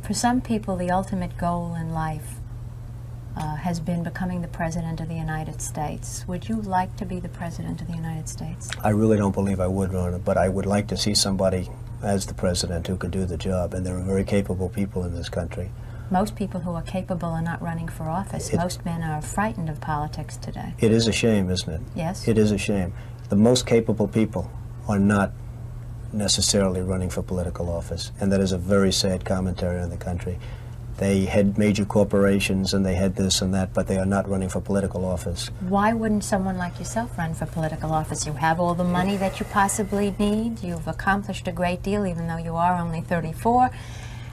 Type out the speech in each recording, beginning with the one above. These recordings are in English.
For some people, the ultimate goal in life has been becoming the President of the United States. Would you like to be the President of the United States? I really don't believe I would, Rona, but I would like to see somebody as the President who could do the job, and there are very capable people in this country. Most people who are capable are not running for office. Most men are frightened of politics today. It is a shame, isn't it? Yes. It is a shame. The most capable people are not necessarily running for political office, and that is a very sad commentary on the country. They had major corporations and they had this and that, but they are not running for political office. Why wouldn't someone like yourself run for political office? You have all the money that you possibly need. You've accomplished a great deal, even though you are only 34.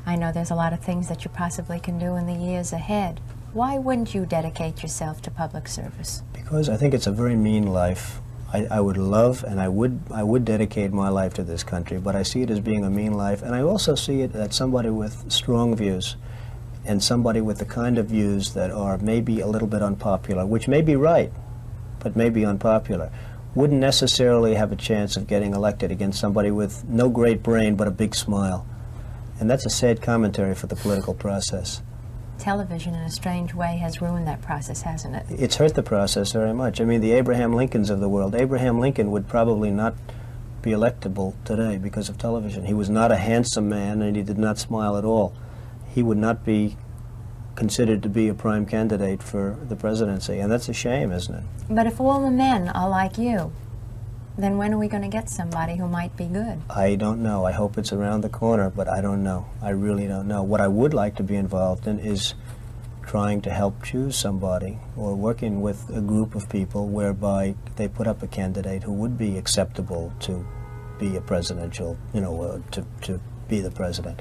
I know there's a lot of things that you possibly can do in the years ahead. Why wouldn't you dedicate yourself to public service? Because I think it's a very mean life. I would love and I would dedicate my life to this country, but I see it as being a mean life, and I also see it as somebody with strong views and somebody with the kind of views that are maybe a little bit unpopular, which may be right, but may be unpopular, wouldn't necessarily have a chance of getting elected against somebody with no great brain but a big smile. And that's a sad commentary for the political process. Television, in a strange way, has ruined that process, hasn't it? It's hurt the process very much. I mean, the Abraham Lincolns of the world, Abraham Lincoln would probably not be electable today because of television. He was not a handsome man and he did not smile at all. He would not be considered to be a prime candidate for the presidency, and that's a shame, isn't it? But if all the men are like you, then when are we going to get somebody who might be good? I don't know. I hope it's around the corner, but I don't know. I really don't know. What I would like to be involved in is trying to help choose somebody or working with a group of people whereby they put up a candidate who would be acceptable to be a presidential, to be the president.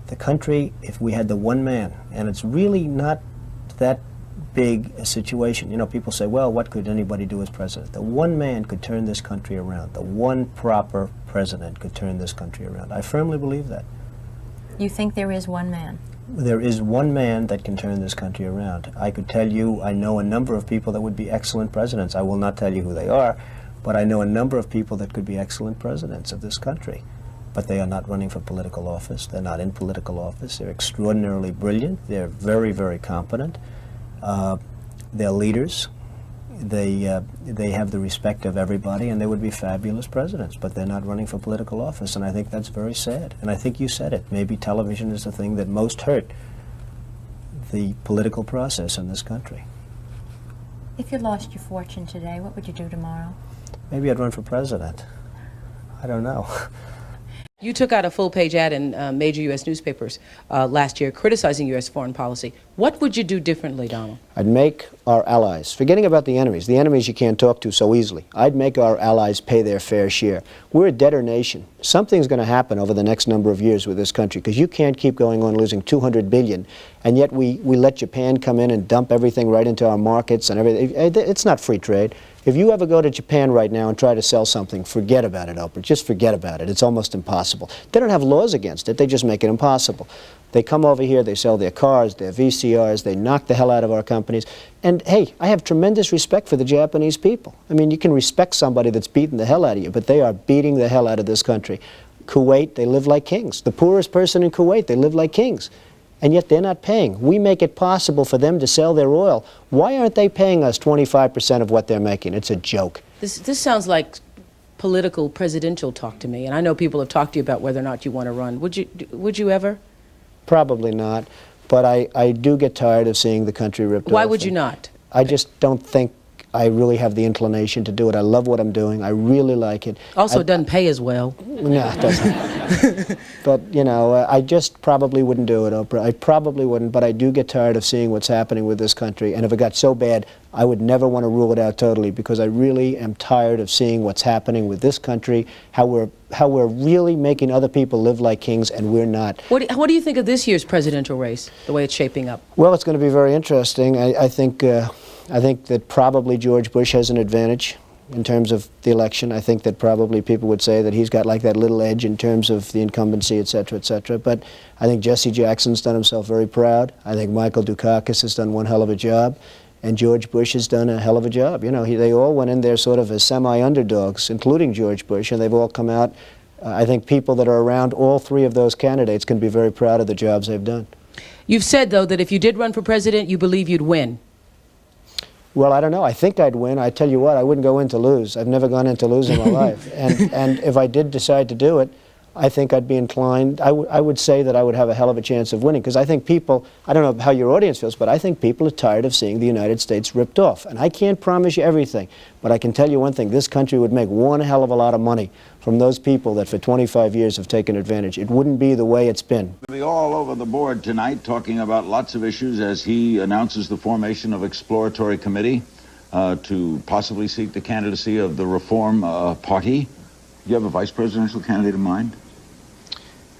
The country, if we had the one man, and it's really not that big a situation. You know, people say, well, what could anybody do as president? The one man could turn this country around. The one proper president could turn this country around. I firmly believe that. You think there is one man? There is one man that can turn this country around. I could tell you, I know a number of people that would be excellent presidents. I will not tell you who they are, but I know a number of people that could be excellent presidents of this country. But they are not running for political office. They're not in political office. They're extraordinarily brilliant. They're very, very competent. They're leaders. They have the respect of everybody, and they would be fabulous presidents, but they're not running for political office, and I think that's very sad. And I think you said it. Maybe television is the thing that most hurt the political process in this country. If you lost your fortune today, what would you do tomorrow? Maybe I'd run for president. I don't know. You took out a full-page ad in major U.S. newspapers last year criticizing U.S. foreign policy. What would you do differently, Donald? I'd make our allies, forgetting about the enemies you can't talk to so easily, I'd make our allies pay their fair share. We're a debtor nation. Something's going to happen over the next number of years with this country, because you can't keep going on losing $200 billion, and yet we let Japan come in and dump everything right into our markets and everything. It's not free trade. If you ever go to Japan right now and try to sell something, forget about it, Oprah. Just forget about it. It's almost impossible. They don't have laws against it. They just make it impossible. They come over here, they sell their cars, their VCRs, they knock the hell out of our companies. And hey, I have tremendous respect for the Japanese people. I mean, you can respect somebody that's beating the hell out of you, but they are beating the hell out of this country. Kuwait, they live like kings. The poorest person in Kuwait, they live like kings. And yet they're not paying. We make it possible for them to sell their oil. Why aren't they paying us 25% of what they're making? It's a joke. This sounds like political presidential talk to me, and I know people have talked to you about whether or not you want to run. Would you ever? Probably not, but I do get tired of seeing the country ripped off. Why would you not? I just don't think I really have the inclination to do it. I love what I'm doing. I really like it. Also, it doesn't pay as well. No, it doesn't. But, you know, I just probably wouldn't do it, Oprah. I probably wouldn't, but I do get tired of seeing what's happening with this country. And if it got so bad, I would never want to rule it out totally, because I really am tired of seeing what's happening with this country, how we're really making other people live like kings, and we're not. What do you think of this year's presidential race, the way it's shaping up? Well, it's going to be very interesting. I think that probably George Bush has an advantage in terms of the election. I think that probably people would say that he's got like that little edge in terms of the incumbency, et cetera, et cetera. But I think Jesse Jackson's done himself very proud. I think Michael Dukakis has done one hell of a job. And George Bush has done a hell of a job. You know, they all went in there sort of as semi-underdogs, including George Bush, and they've all come out I think people that are around all three of those candidates can be very proud of the jobs they've done. You've said, though, that if you did run for president, you believe you'd win. Well, I don't know. I think I'd win. I tell you what, I wouldn't go in to lose. I've never gone in to lose in my life. And if I did decide to do it, I think I'd be inclined, I would say that I would have a hell of a chance of winning, because I think people, I don't know how your audience feels, but I think people are tired of seeing the United States ripped off. And I can't promise you everything, but I can tell you one thing, this country would make one hell of a lot of money from those people that for 25 years have taken advantage. It wouldn't be the way it's been. We'll be all over the board tonight talking about lots of issues as he announces the formation of exploratory committee to possibly seek the candidacy of the Reform Party. Do you have a vice presidential candidate in mind?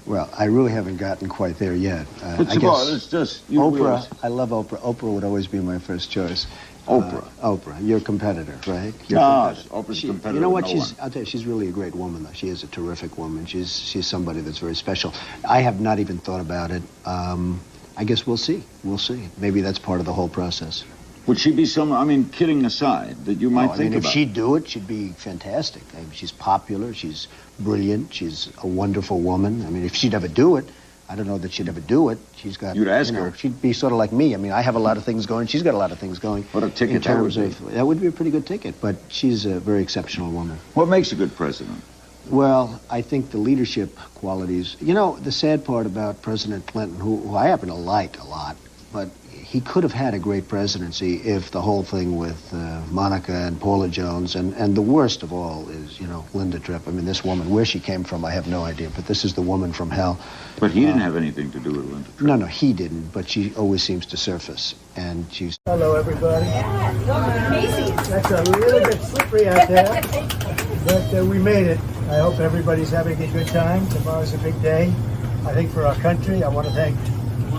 Well, I really haven't gotten quite there yet. But I guess it's just Oprah. I love Oprah. Oprah would always be my first choice. Oprah. Oprah, your competitor, right? No, Oprah's competitor. You know what? No I'll tell you, she's really a great woman, though. She is a terrific woman. She's somebody that's very special. I have not even thought about it. I guess we'll see. We'll see. Maybe that's part of the whole process. Would she be someone, I mean, kidding aside, that you might think if about? she'd do it, she'd be fantastic. I mean, she's popular, she's brilliant, she's a wonderful woman. I mean, if she'd ever do it, I don't know that she'd ever do it. She's got, You'd ask her. She'd be sort of like me. I mean, I have a lot of things going, she's got a lot of things going. What a ticket that would be. That would be a pretty good ticket, but she's a very exceptional woman. What makes a good president? Well, I think the leadership qualities. You know, the sad part about President Clinton, who I happen to like a lot, but he could have had a great presidency if the whole thing with Monica and Paula Jones, and the worst of all is, you know, Linda Tripp. I mean, this woman, where she came from, I have no idea, but this is the woman from hell. But he didn't have anything to do with Linda Tripp. No, he didn't, but she always seems to surface, and she's... Hello, everybody. That's a little bit slippery out there, but we made it. I hope everybody's having a good time. Tomorrow's a big day, I think, for our country. I want to thank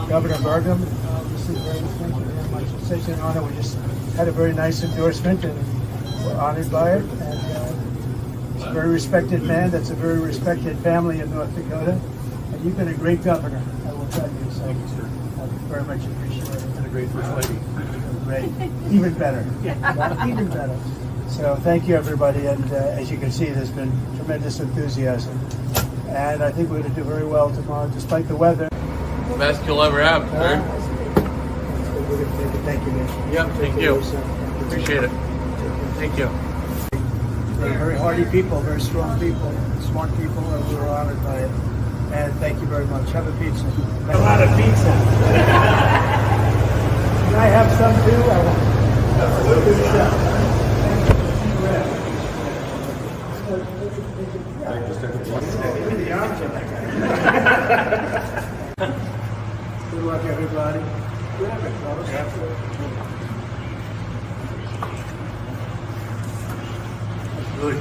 Governor Burgum. Thank you very much. It's such an honor. We just had a very nice endorsement, and we're honored by it. And he's a very respected man. That's a very respected family in North Dakota. And you've been a great governor, I will tell you. So I very much appreciate it. And a great first lady. Great. Even better. Even better. So thank you, everybody. And as you can see, there's been tremendous enthusiasm. And I think we're going to do very well tomorrow, despite the weather. Best you'll ever have, sir. Thank you, man. Yep, thank you. Appreciate it. Thank you. Very hardy people, very strong people, smart people, and we're honored by it. And thank you very much. Have a pizza. A lot of pizza. Can I have some too? I want a little bit of stuff. Good luck, everybody. Good.